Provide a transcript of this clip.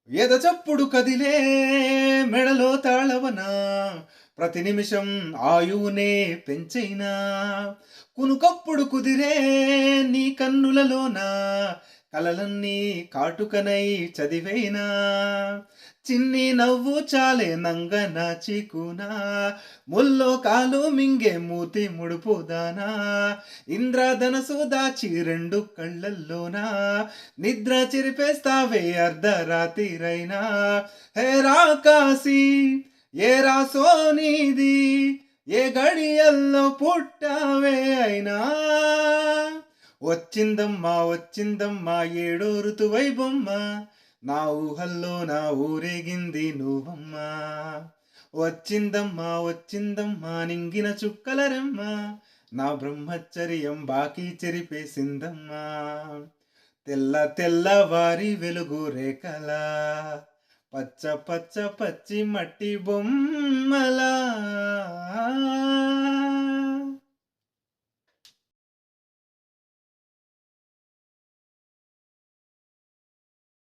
ఎదచప్పుడు కదిలే మెడలో తాళవనా ప్రతి నిమిషం ఆయువునే పెంచైనా కునుకప్పుడు కుదిరే నీ కన్నులలోన కలలన్నీ కాటుకనై చదివైనా చిన్ని నవ్వు చాలే నంగన చీకునా ముల్లో కాలు మింగే మూతి ముడుపుదానా ఇంద్రధనసు దాచి రెండు కళ్ళల్లోనా నిద్ర చెరిపేస్తావే అర్ధరాత్రిరైనా హే రాకాసి ఏ రాసో నీది ఏ గడియల్లో పుట్టావే అయినా వచ్చిందమ్మా ఏడో ఋతువై బొమ్మ నా ఊహల్లో నా ఊరేగింది నువ్వమ్మా వచ్చిందమ్మా నింగిన చుక్కల రెమ్మ నా బ్రహ్మచర్యం బాకీ చెరిపేసిందమ్మా తెల్లవారి వెలుగు రేఖలా పచ్చ పచ్చి మట్టి బొమ్మలా